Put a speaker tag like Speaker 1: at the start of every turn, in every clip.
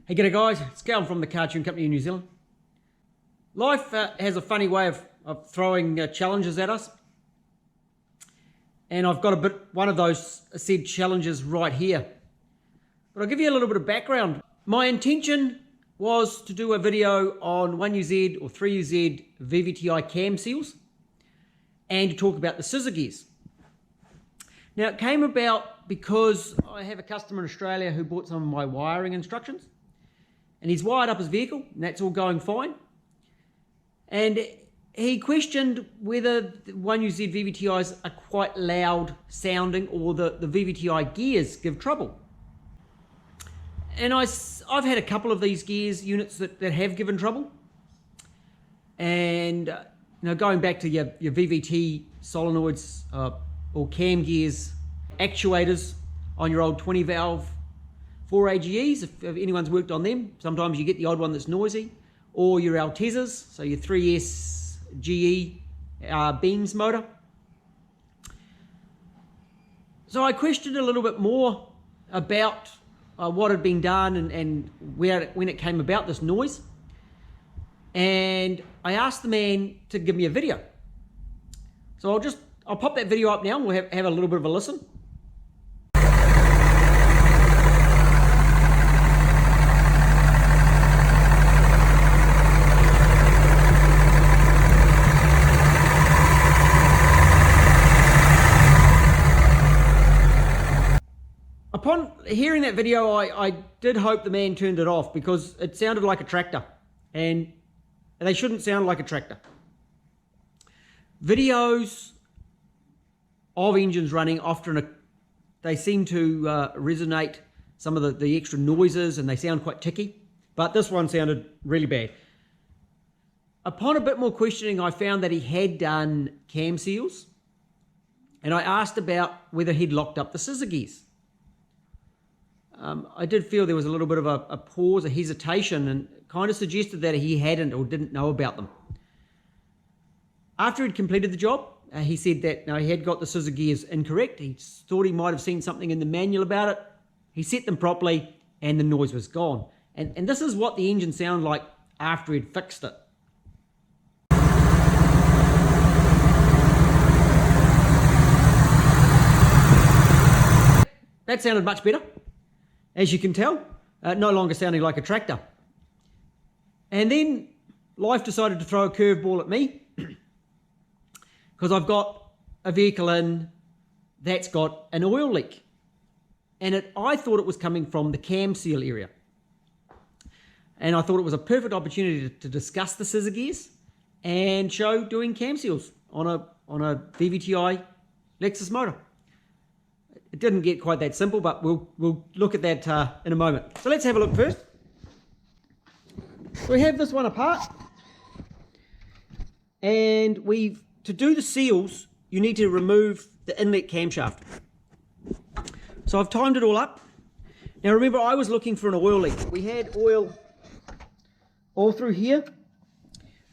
Speaker 1: Hey, g'day guys, it's Cal from the Cartoon Company in New Zealand. Life has a funny way of throwing challenges at us. And I've got one of those said challenges right here. But I'll give you a little bit of background. My intention was to do a video on 1UZ or 3UZ VVT-i cam seals and to talk about the scissor gears. Now it came about because I have a customer in Australia who bought some of my wiring instructions. And he's wired up his vehicle, and that's all going fine. And he questioned whether the 1UZ VVT-i's are quite loud sounding or the VVT-i gears give trouble. And I've had a couple of these gears units that have given trouble. And going back to your VVT solenoids or cam gears actuators on your old 20 valve 4 AGEs, if anyone's worked on them, sometimes you get the odd one that's noisy, or your Altezas, so your 3S GE beams motor. So I questioned a little bit more about what had been done and when it came about, this noise. And I asked the man to give me a video. So I'll pop that video up now and we'll have a little bit of a listen. Upon hearing that video, I did hope the man turned it off because it sounded like a tractor, and they shouldn't sound like a tractor. Videos of engines running often, they seem to resonate some of the extra noises, and they sound quite ticky, but this one sounded really bad. Upon a bit more questioning, I found that he had done cam seals, and I asked about whether he'd locked up the scissor gears. I did feel there was a little bit of a pause, a hesitation, and kind of suggested that he hadn't or didn't know about them. After he'd completed the job, he said that no, he had got the scissor gears incorrect. He thought he might have seen something in the manual about it. He set them properly and the noise was gone. And this is what the engine sounded like after he'd fixed it. That sounded much better. As you can tell, no longer sounding like a tractor. And then life decided to throw a curveball at me because I've got a vehicle in that's got an oil leak. And I thought it was coming from the camseal area. And I thought it was a perfect opportunity to discuss the scissor gears and show doing cam seals on a VVT-i Lexus motor. It didn't get quite that simple, but we'll look at that in a moment. So let's have a look first. So we have this one apart. And to do the seals, you need to remove the inlet camshaft. So I've timed it all up. Now remember, I was looking for an oil leak. We had oil all through here,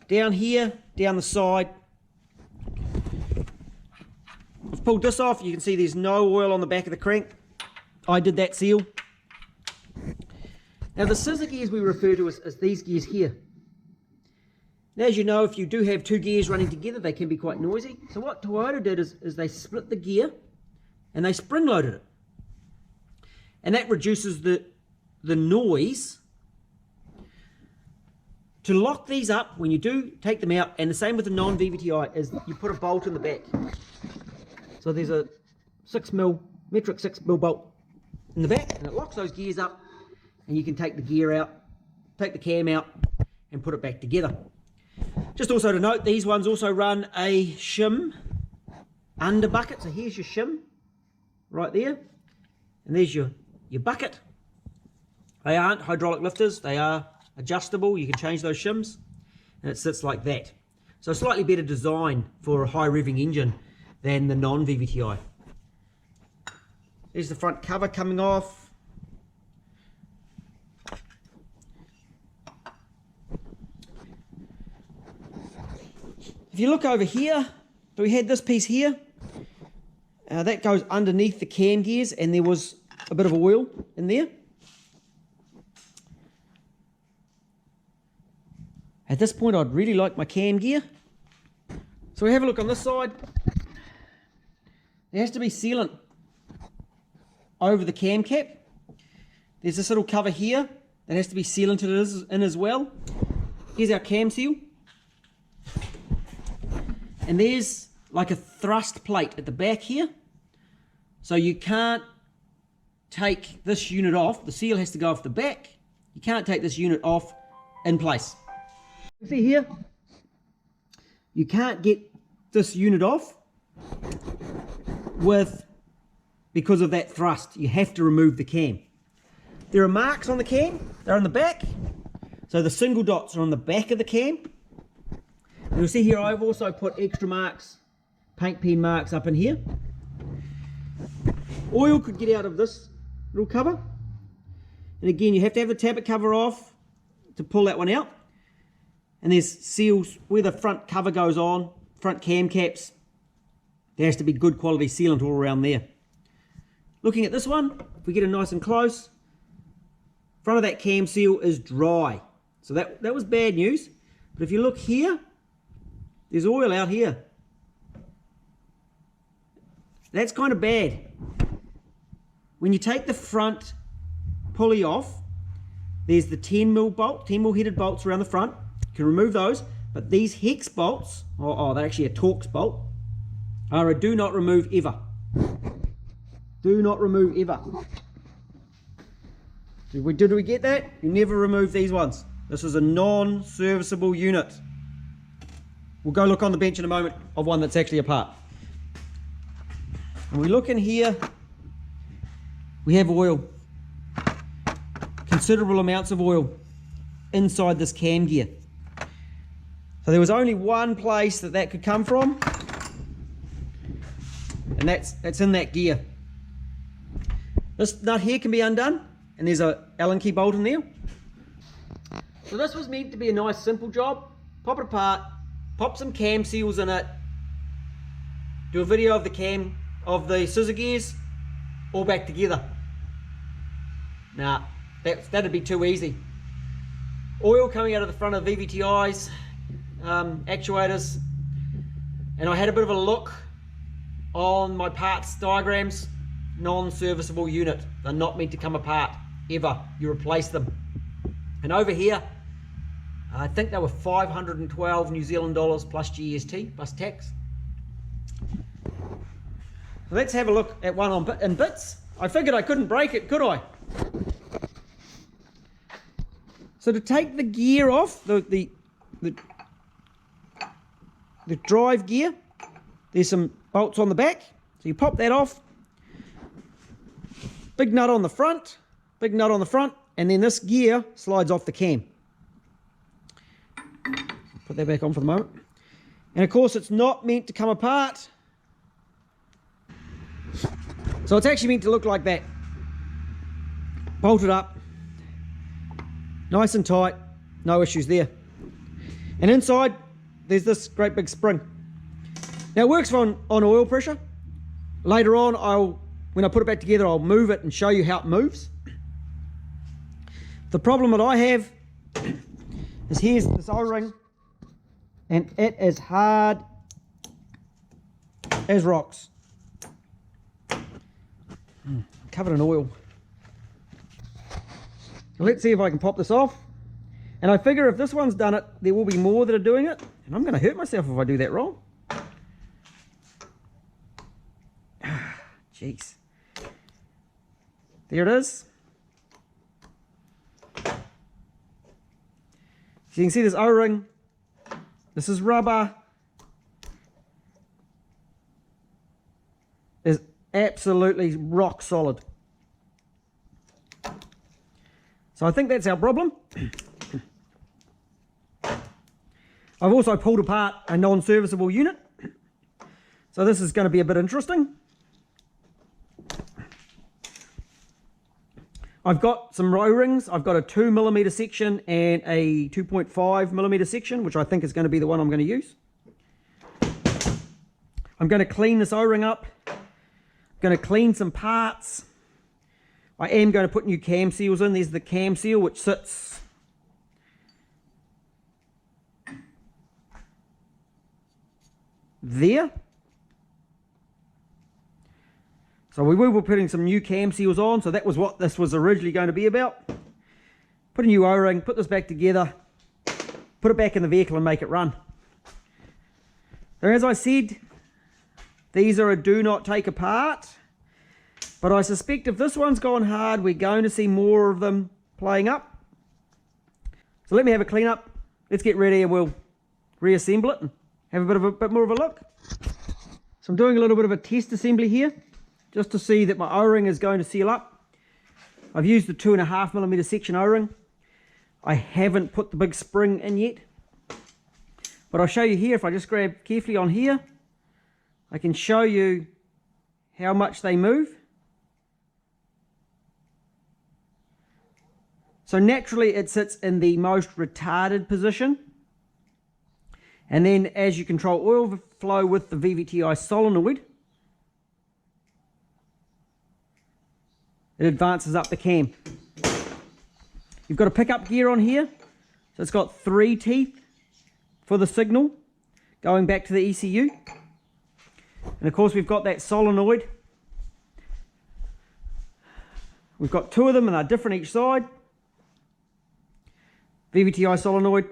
Speaker 1: down the side. I've pulled this off. You can see there's no oil on the back of the crank. I did that seal. Now the scissor gears we refer to as these gears here. Now, as you know, if you do have two gears running together, they can be quite noisy. So what Toyota did is they split the gear and they spring loaded it. And that reduces the noise. To lock these up, when you do take them out, and the same with the non-VVT-i, is you put a bolt in the back. So there's a 6mm, metric 6mm bolt in the back, and it locks those gears up, and you can take the gear out, take the cam out, and put it back together. Just also to note, these ones also run a shim under bucket. So here's your shim right there, and there's your bucket. They aren't hydraulic lifters, they are adjustable. You can change those shims, and it sits like that. So slightly better design for a high revving engine than the non-VVT-i. There's the front cover coming off. If you look over here, so we had this piece here. That goes underneath the cam gears, and there was a bit of oil in there. At this point, I'd really like my cam gear. So we have a look on this side. There has to be sealant over the cam cap. There's this little cover here that has to be sealanted in as well. Here's our cam seal. And there's like a thrust plate at the back here. So you can't take this unit off. The seal has to go off the back. You can't take this unit off in place. See here, you can't get this unit off because of that thrust. You have to remove the cam. There are marks on the cam. They're on the back. So the single dots are on the back of the cam. And you'll see here I've also put extra marks, paint pen marks up in here. Oil could get out of this little cover. And again, you have to have the tappet cover off to pull that one out. And there's seals where the front cover goes on, front cam caps. There has to be good quality sealant all around there. Looking at this one, if we get it nice and close, front of that cam seal is dry. So that was bad news. But if you look here, there's oil out here. That's kind of bad. When you take the front pulley off, there's the 10mm bolt, 10mm headed bolts around the front. You can remove those, but these hex bolts, they're actually a Torx bolt, are a do not remove ever. Do not remove ever. Did we get that? You never remove these ones. This is a non-serviceable unit. We'll go look on the bench in a moment of one that's actually apart. When we look in here, we have oil. Considerable amounts of oil inside this cam gear. So there was only one place that could come from, and that's in that gear. This nut here can be undone, and there's a Allen key bolt in there. So this was meant to be a nice simple job. Pop it apart, pop some cam seals in it, do a video of the scissor gears all back together. Nah, that'd be too easy. Oil coming out of the front of VVT-i's actuators, and I had a bit of a look on my parts diagrams. Non-serviceable unit. They're not meant to come apart ever. You replace them. And over here, I think they were 512 New Zealand dollars plus GST plus tax. So let's have a look at one in bits. I figured I couldn't break it, could I? So to take the gear off, the drive gear, there's some bolts on the back. So you pop that off. Big nut on the front, and then this gear slides off the cam. Put that back on for the moment. And of course it's not meant to come apart. So it's actually meant to look like that. Bolted up. Nice and tight. No issues there. And inside there's this great big spring. Now it works on oil pressure. Later on when I put it back together, I'll move it and show you how it moves. The problem that I have is here's this O-ring, and it is hard as rocks. Covered in oil. Let's see if I can pop this off. And I figure if this one's done it, there will be more that are doing it, and I'm going to hurt myself if I do that wrong. Jeez. There it is. So you can see this O-ring. This is rubber. It's absolutely rock solid. So I think that's our problem. I've also pulled apart a non-serviceable unit. So this is going to be a bit interesting. I've got some O-rings. I've got a 2mm section and a 2.5mm section, which I think is going to be the one I'm going to use. I'm going to clean this O-ring up. I'm going to clean some parts. I am going to put new cam seals in. There's the cam seal, which sits there. So we will be putting some new cam seals on, so that was what this was originally going to be about. Put a new O-ring, put this back together, put it back in the vehicle and make it run. So as I said, these are a do not take apart, but I suspect if this one's gone hard, we're going to see more of them playing up. So let me have a clean up. Let's get ready and we'll reassemble it and have a bit more of a look. So I'm doing a little bit of a test assembly here, just to see that my O-ring is going to seal up. I've used the 2.5mm section O-ring. I haven't put the big spring in yet, but I'll show you here. If I just grab carefully on here, I can show you how much they move. So naturally it sits in the most retarded position, and then as you control oil flow with the VVT-i solenoid, it advances up the cam. You've got a pickup gear on here, so it's got 3 teeth for the signal going back to the ECU, and of course we've got that solenoid. We've got 2 of them and they're different each side. VVT-i solenoid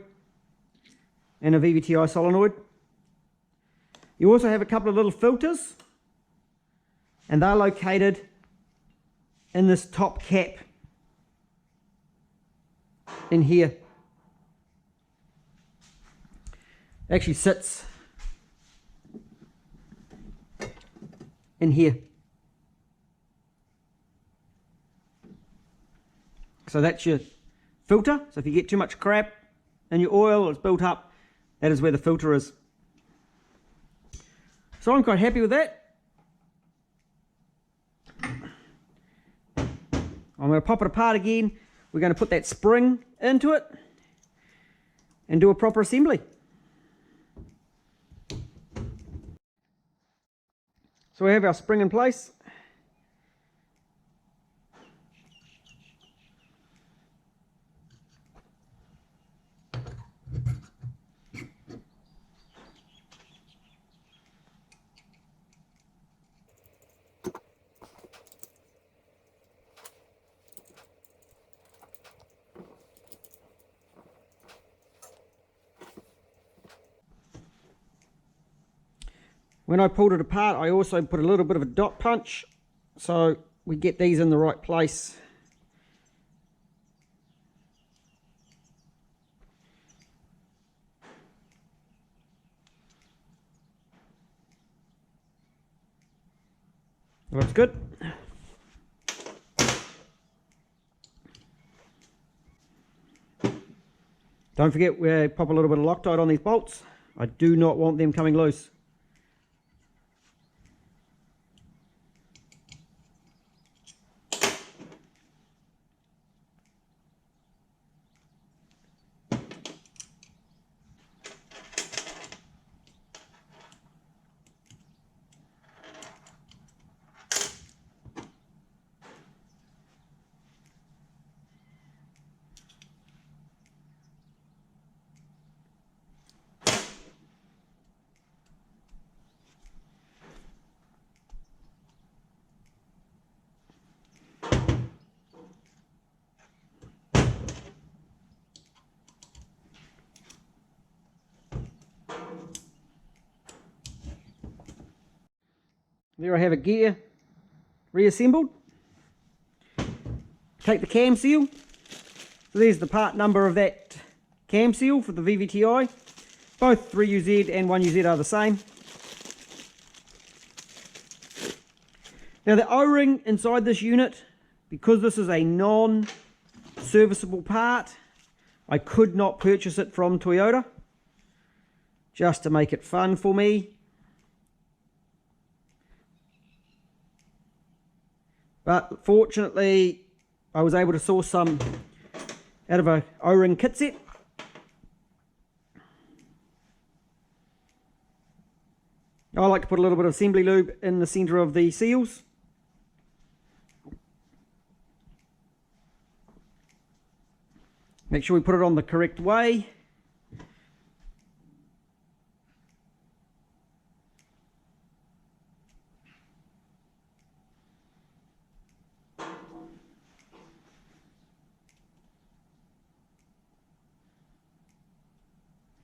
Speaker 1: and a VVT-i solenoid. You also have a couple of little filters, and they're located in this top cap in here. It actually sits in here. So that's your filter. So if you get too much crap in your oil or it's built up, that is where the filter is. So I'm quite happy with that. I'm going to pop it apart again. We're going to put that spring into it and do a proper assembly. So we have our spring in place. When I pulled it apart, I also put a little bit of a dot punch so we get these in the right place. Looks good. Don't forget we pop a little bit of Loctite on these bolts. I do not want them coming loose. There I have a gear reassembled. Take the cam seal. So there's the part number of that cam seal for the VVT-i. Both 3UZ and 1UZ are the same. Now the O-ring inside this unit, because this is a non-serviceable part, I could not purchase it from Toyota, just to make it fun for me. But fortunately, I was able to source some out of a O-ring kit set. I like to put a little bit of assembly lube in the center of the seals. Make sure we put it on the correct way.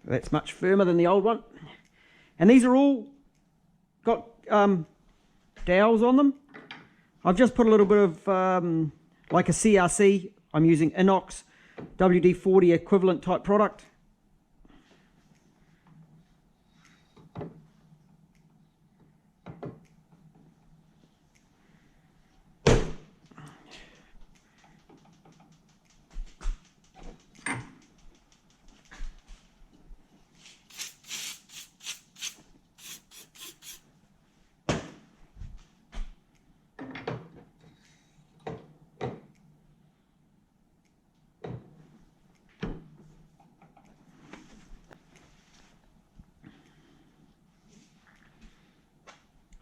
Speaker 1: That's much firmer than the old one. And these are all got dowels on them. I've just put a little bit of like a CRC. I'm using inox WD-40 equivalent type product.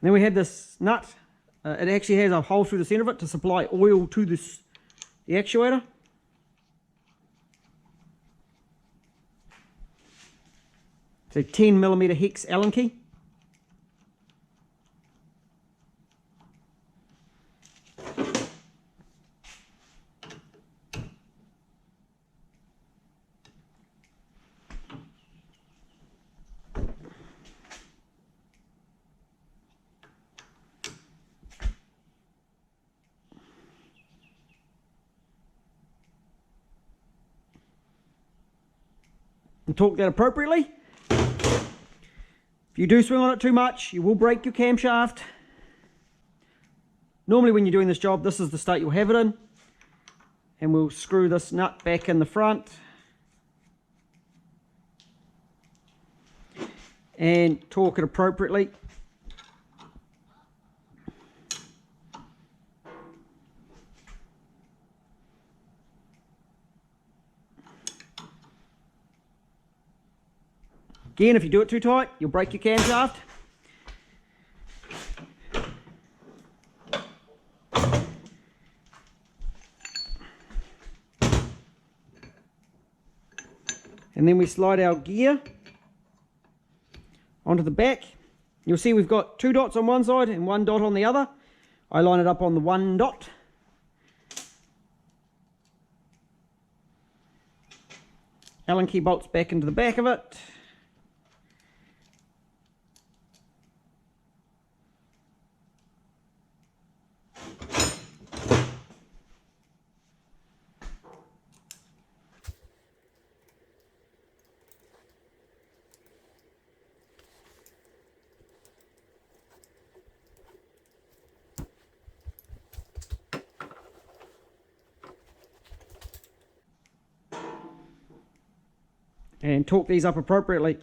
Speaker 1: Then we have this nut. It actually has a hole through the center of it to supply oil to the actuator. It's a 10mm hex Allen key. And torque that appropriately. If you do swing on it too much, you will break your camshaft. Normally when you're doing this job, this is the state you'll have it in. And we'll screw this nut back in the front. And torque it appropriately. Again, if you do it too tight, you'll break your camshaft. And then we slide our gear onto the back. You'll see we've got 2 dots on one side and 1 dot on the other. I line it up on the 1 dot. Allen key bolts back into the back of it. And torque these up appropriately.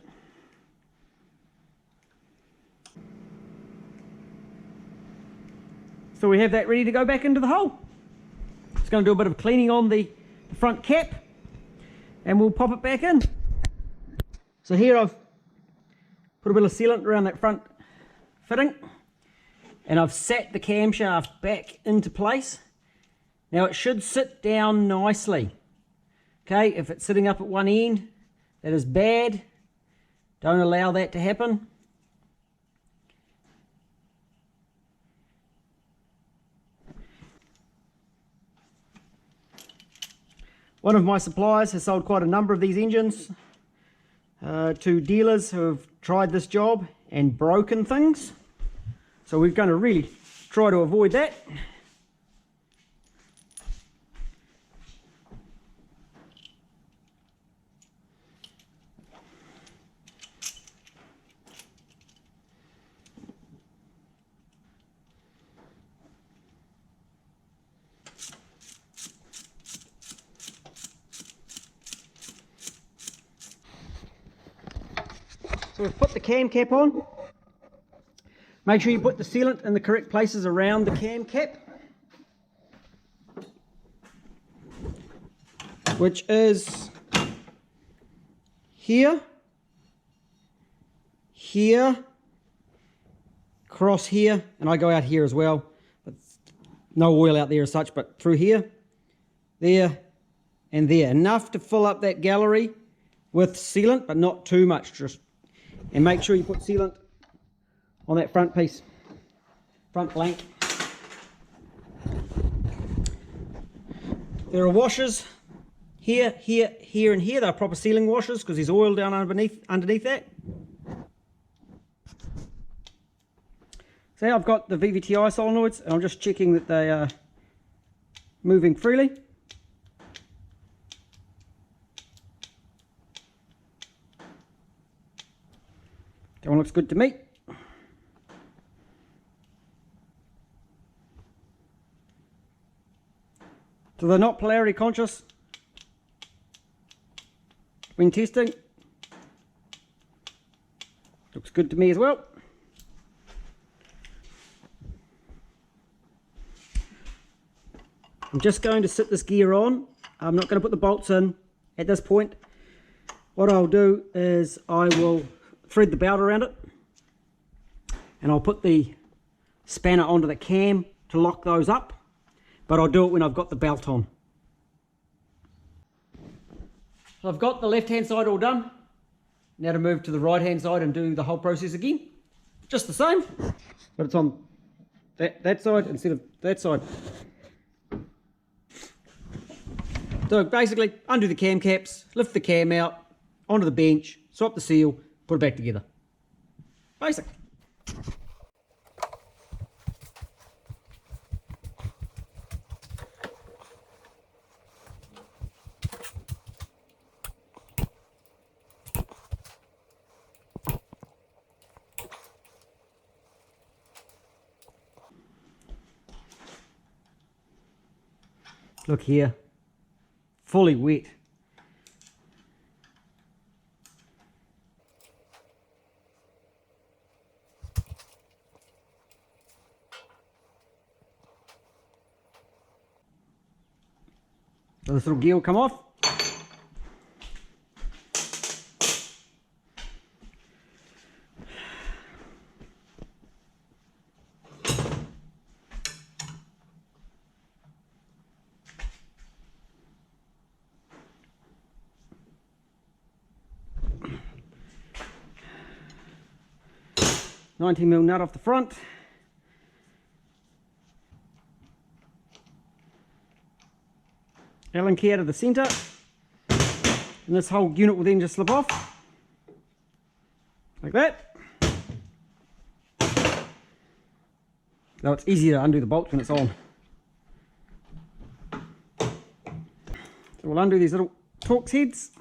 Speaker 1: So we have that ready to go back into the hole. It's going to do a bit of cleaning on the front cap and we'll pop it back in. So here I've put a bit of sealant around that front fitting and I've sat the camshaft back into place. Now it should sit down nicely. Okay, if it's sitting up at one end, that is bad. Don't allow that to happen. One of my suppliers has sold quite a number of these engines to dealers who have tried this job and broken things. So we're going to really try to avoid that. So we've put the cam cap on. Make sure you put the sealant in the correct places around the cam cap, which is here, here, across here, and I go out here as well. No oil out there as such, but through here, there, and there. Enough to fill up that gallery with sealant, but not too much. Just and make sure you put sealant on that front piece, front blank. There are washers Here, here, here, and here. They're proper sealing washers because there's oil down underneath that. So I've got the VVT-i solenoids, and I'm just checking that they are moving freely. That one looks good to me. So they're not polarity conscious when testing. Looks good to me as well. I'm just going to sit this gear on. I'm not going to put the bolts in at this point. What I'll do is I will thread the belt around it, and I'll put the spanner onto the cam to lock those up, but I'll do it when I've got the belt on. So I've got the left hand side all done. Now to move to the right hand side and do the whole process again. Just the same, but it's on that side instead of that side. So basically, undo the cam caps, lift the cam out, onto the bench, swap the seal, put it back together. Basic. Look here, fully wet. So this little gear will come off. $19mm nut off the front. Allen key out of the centre, and this whole unit will then just slip off like that. Now it's easier to undo the bolts when it's on. So we'll undo these little Torx heads.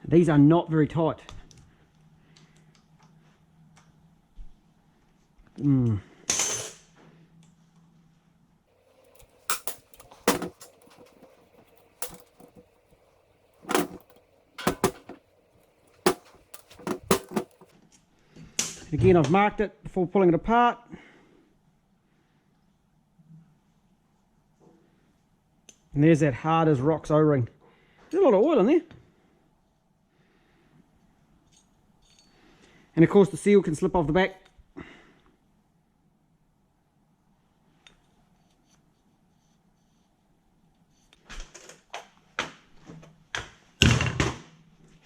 Speaker 1: These are not very tight. Again, I've marked it before pulling it apart. And there's that hard as rocks O-ring. There's a lot of oil in there. And of course the seal can slip off the back.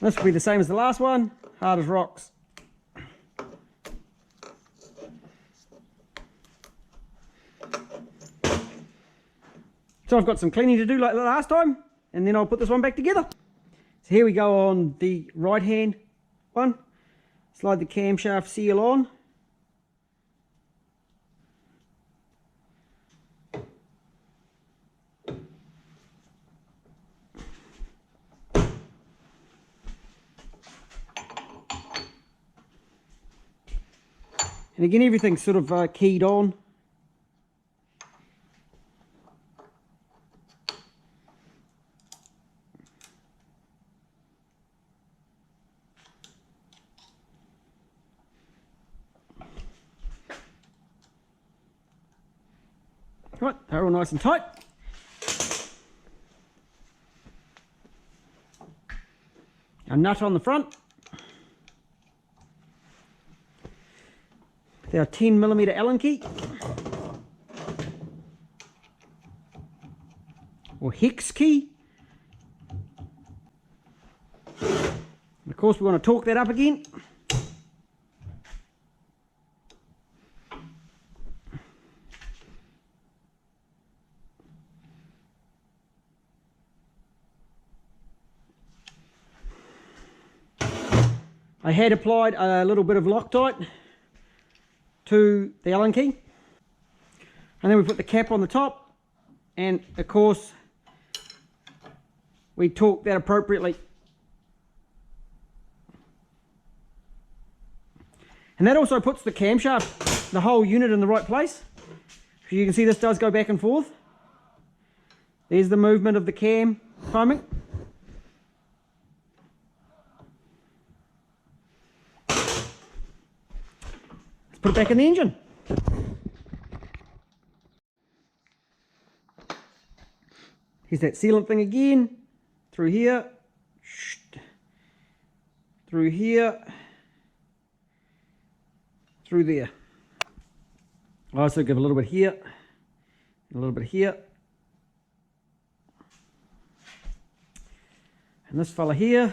Speaker 1: This will be the same as the last one, hard as rocks. So I've got some cleaning to do like the last time, and then I'll put this one back together. So here we go on the right hand one. Slide the camshaft seal on. And again, everything's sort of keyed on. Right, they're all nice and tight. A nut on the front. With our 10mm Allen key. Or hex key. And of course we want to torque that up again. I had applied a little bit of Loctite to the Allen key, and then we put the cap on the top, and of course we torque that appropriately. And that also puts the camshaft, the whole unit, in the right place. You can see this does go back and forth. There's the movement of the cam foaming. Let's put it back in the engine. Here's that sealant thing again. Through here. Through here. Through there. I also give a little bit here, a little bit here. And this fella here,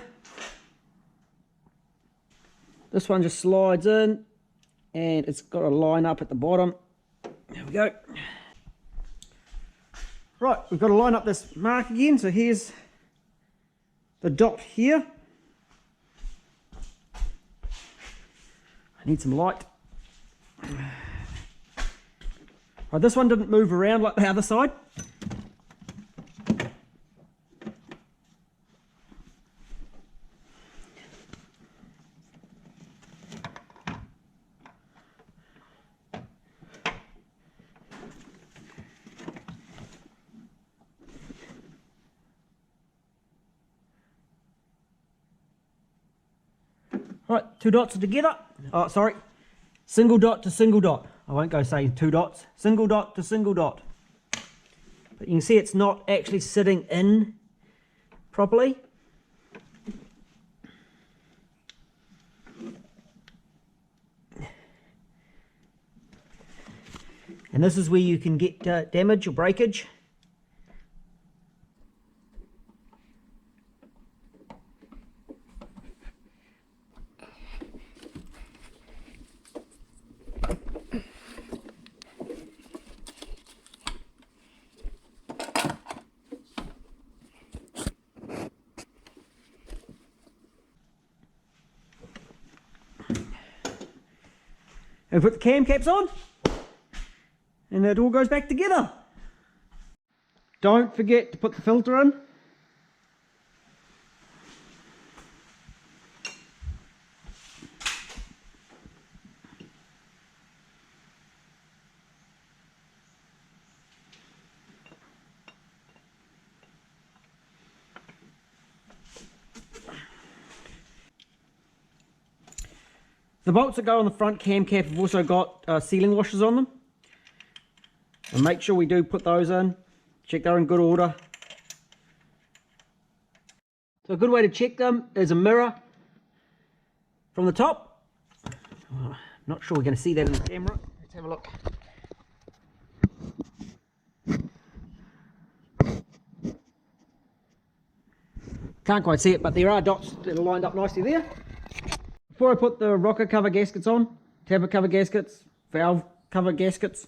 Speaker 1: this one just slides in and it's got a line up at the bottom. There we go. Right, we've got to line up this mark again. So here's the dot here. I need some light. Right, this one didn't move around like the other side. Right, two dots are together. Oh, sorry. Single dot to single dot. I won't go saying two dots. Single dot to single dot. But you can see it's not actually sitting in properly. And this is where you can get damage or breakage. And put the cam caps on, and it all goes back together. Don't forget to put the filter in. The bolts that go on the front cam cap have also got sealing washers on them. And make sure we do put those in. Check they're in good order. So a good way to check them is a mirror from the top. Not sure we're going to see that in the camera. Let's have a look. Can't quite see it, but there are dots that are lined up nicely there. Before I put the rocker cover gaskets on, tablet cover gaskets, valve cover gaskets,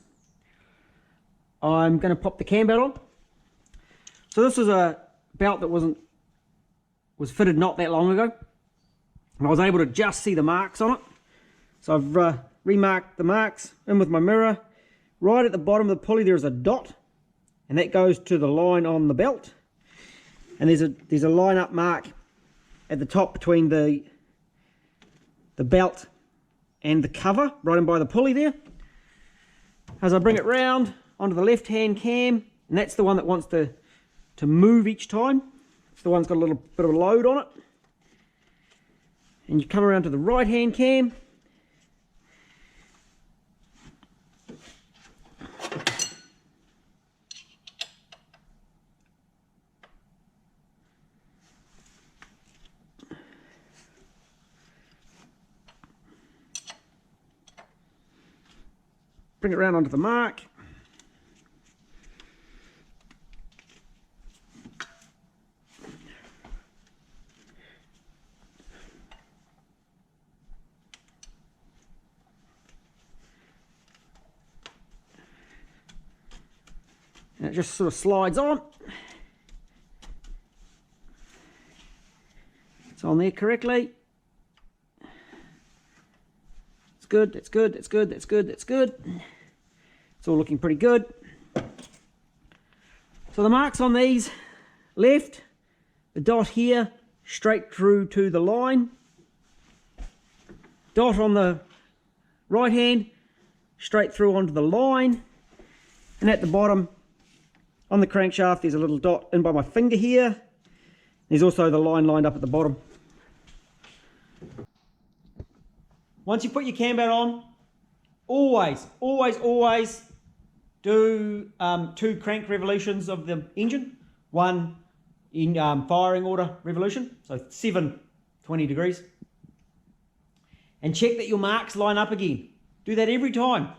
Speaker 1: I'm going to pop the cam belt on. So this is a belt that was fitted not that long ago, and I was able to just see the marks on it. So I've remarked the marks in with my mirror. Right at the bottom of the pulley there is a dot, and that goes to the line on the belt. And there's a line up mark at the top between the belt and the cover, right in by the pulley there. As I bring it round onto the left hand cam, and that's the one that wants to move each time. It's the one that's got a little bit of a load on it. And you come around to the right hand cam. Bring it around onto the mark. And it just sort of slides on. It's on there correctly. good, that's good, that's good, that's good, that's good. It's all looking pretty good. So the marks on these, left, the dot here, straight through to the line. Dot on the right hand, straight through onto the line. And at the bottom, on the crankshaft, there's a little dot in by my finger here. There's also the line lined up at the bottom. Once you put your cam belt on, always do 2 crank revolutions of the engine. One in firing order revolution, so 720 degrees. And check that your marks line up again. Do that every time.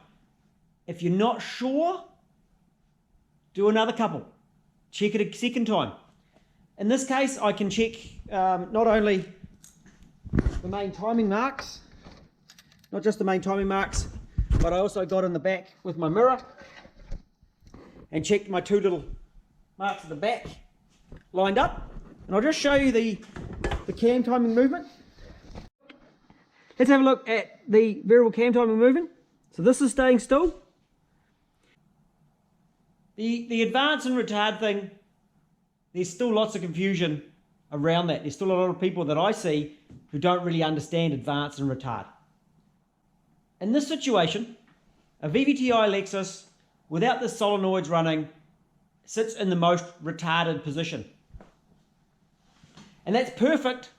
Speaker 1: If you're not sure, do another couple. Check it a second time. In this case, I can check not only the main timing marks, not just the main timing marks, but I also got in the back with my mirror and checked my 2 little marks at the back lined up. And I'll just show you the cam timing movement. Let's have a look at the variable cam timing movement. So this is staying still. The advance and retard thing, there's still lots of confusion around that. There's still a lot of people that I see who don't really understand advance and retard. In this situation, a VVT-i Lexus without the solenoids running sits in the most retarded position. And that's perfect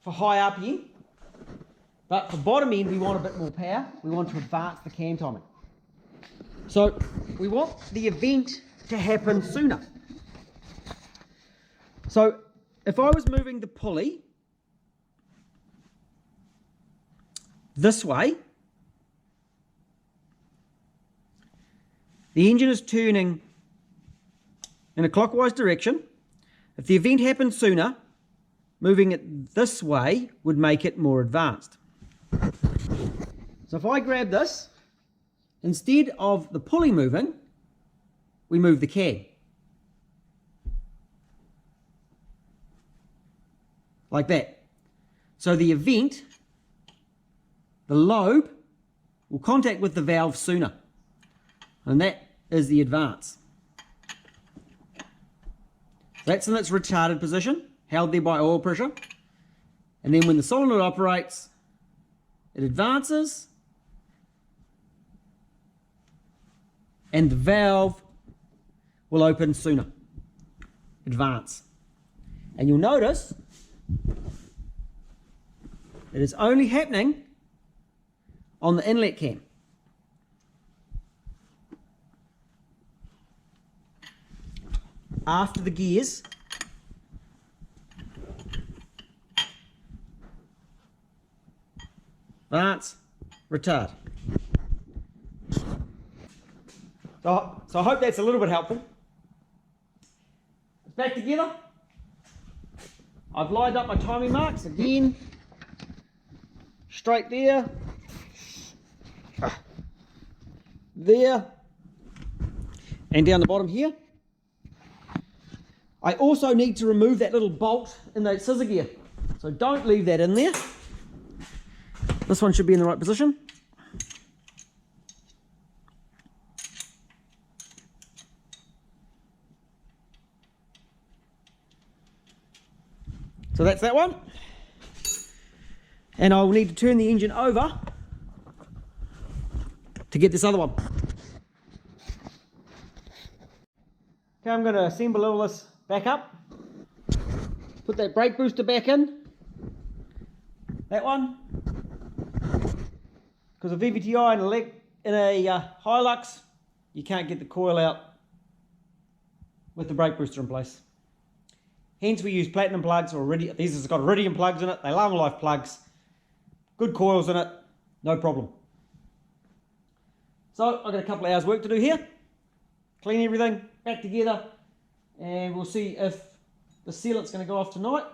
Speaker 1: for high RPM, but for bottom end we want a bit more power. We want to advance the cam timing. So we want the event to happen sooner. So if I was moving the pulley this way, the engine is turning in a clockwise direction. If the event happened sooner, moving it this way would make it more advanced. So if I grab this, instead of the pulley moving, we move the cam. Like that. So the event, the lobe, will contact with the valve sooner. And that is the advance. That's in its retarded position, held there by oil pressure. And then when the solenoid operates, it advances, and the valve will open sooner. Advance. And you'll notice it is only happening on the inlet cam. After the gears advance, retard. So I hope that's a little bit helpful. It's back together. I've lined up my timing marks again. Straight there. There. And down the bottom here. I also need to remove that little bolt in the scissor gear. So don't leave that in there. This one should be in the right position. So that's that one. And I'll need to turn the engine over to get this other one. Okay, I'm going to assemble all this back up. Put that brake booster back in. That one. Because a VVT-i in a Hilux, you can't get the coil out with the brake booster in place. Hence we use platinum plugs, or these have got iridium plugs in it. They're long life plugs. Good coils in it, no problem. So I've got a couple of hours work to do here. Clean everything, back together, and we'll see if the sealant's going to go off tonight.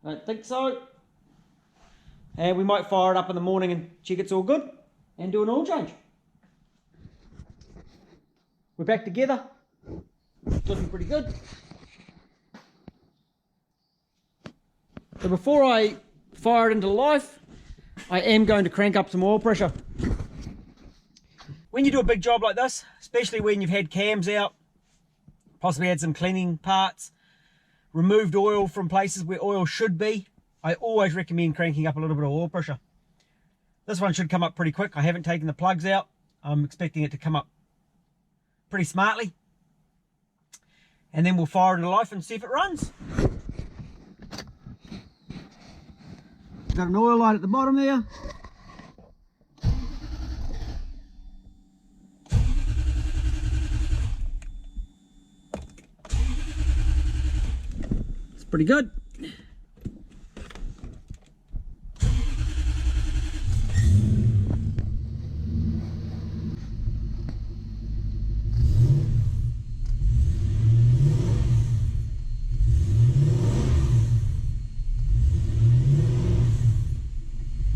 Speaker 1: I don't think so. And we might fire it up in the morning and check it's all good and do an oil change. We're back together. It's looking pretty good. So before I fire it into life, I am going to crank up some oil pressure. When you do a big job like this, especially when you've had cams out, possibly had some cleaning parts, removed oil from places where oil should be, I always recommend cranking up a little bit of oil pressure. This one should come up pretty quick. I haven't taken the plugs out. I'm expecting it to come up pretty smartly. And then we'll fire it to life and see if it runs. Got an oil light at the bottom there. It's pretty good.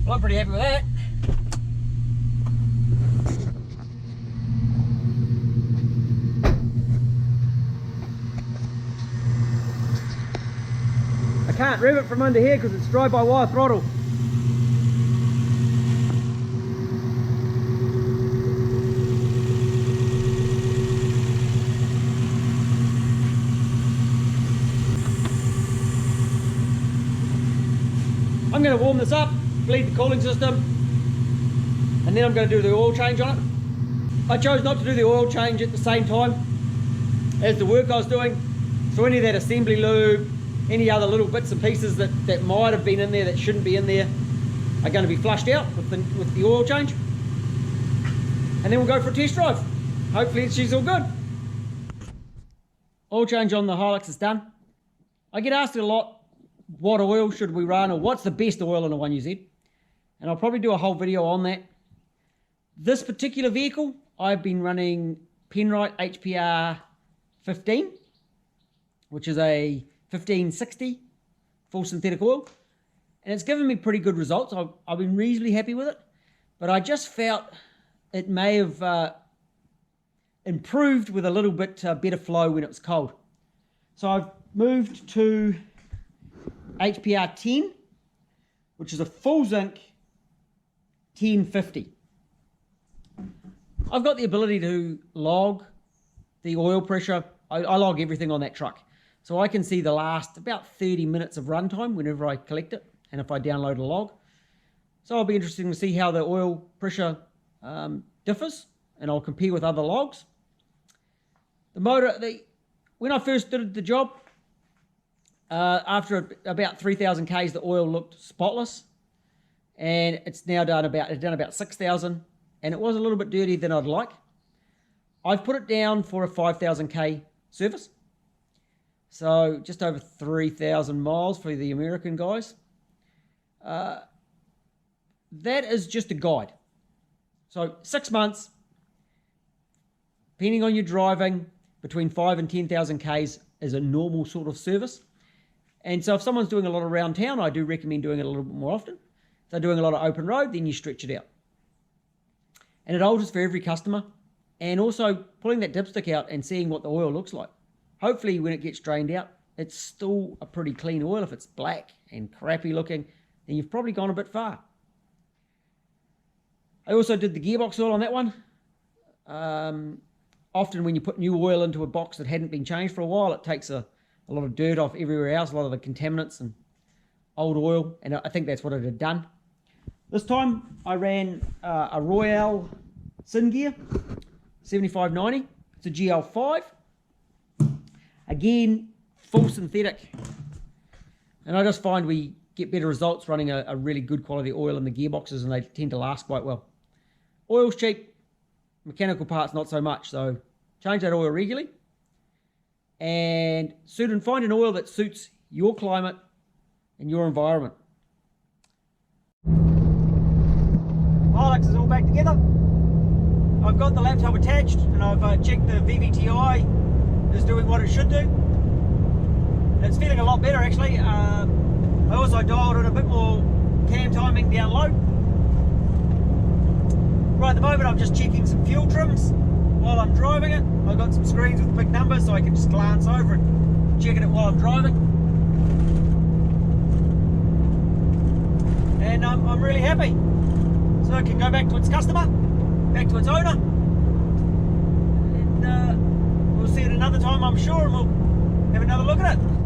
Speaker 1: Well, I'm pretty happy with that. I can't rev it from under here because it's drive-by-wire throttle. I'm going to warm this up, bleed the cooling system, and then I'm going to do the oil change on it. I chose not to do the oil change at the same time as the work I was doing, so any of that assembly lube, any other little bits and pieces that might have been in there that shouldn't be in there are going to be flushed out with the oil change, and then we'll go for a test drive. Hopefully she's all good. Oil change on the Hilux is done. I get asked a lot, what oil should we run, or what's the best oil in a 1UZ? And I'll probably do a whole video on that. This particular vehicle, I've been running Penrite HPR 15, which is a 1560 full synthetic oil, and it's given me pretty good results. I've been reasonably happy with it, but I just felt it may have improved with a little bit better flow when it was cold. So I've moved to HPR 10, which is a full zinc 1050. I've got the ability to log the oil pressure. I log everything on that truck, so I can see the last about 30 minutes of runtime whenever I collect it, and if I download a log. So I'll be interested to see how the oil pressure differs, and I'll compare with other logs. The motor, when I first did the job, after about 3,000 Ks, the oil looked spotless, and it's now done about 6,000, and it was a little bit dirtier than I'd like. I've put it down for a 5,000 K service, so just over 3,000 miles for the American guys. That is just a guide. So 6 months, depending on your driving, between 5 and 10,000 Ks is a normal sort of service. And so if someone's doing a lot around town, I do recommend doing it a little bit more often. If they're doing a lot of open road, then you stretch it out. And it alters for every customer. And also pulling that dipstick out and seeing what the oil looks like. Hopefully when it gets drained out, it's still a pretty clean oil. If it's black and crappy looking, then you've probably gone a bit far. I also did the gearbox oil on that one. Often when you put new oil into a box that hadn't been changed for a while, it takes a lot of dirt off everywhere else, a lot of the contaminants and old oil, and I think that's what it had done. This time I ran a Royale Syn gear, 7590. It's a GL5. Again, full synthetic. And I just find we get better results running a really good quality oil in the gearboxes, and they tend to last quite well. Oil's cheap, mechanical parts not so much, so change that oil regularly. And find an oil that suits your climate and your environment. Hilux is all back together. I've got the laptop attached, and I've checked the VVT-i is doing what it should do. And it's feeling a lot better actually. I also dialed in a bit more cam timing down low. Right at the moment I'm just checking some fuel trims while I'm driving it. I've got some screens with big numbers so I can just glance over and check it while I'm driving. and I'm really happy. So it can go back to its customer, back to its owner, and we'll see it another time, I'm sure, and we'll have another look at it.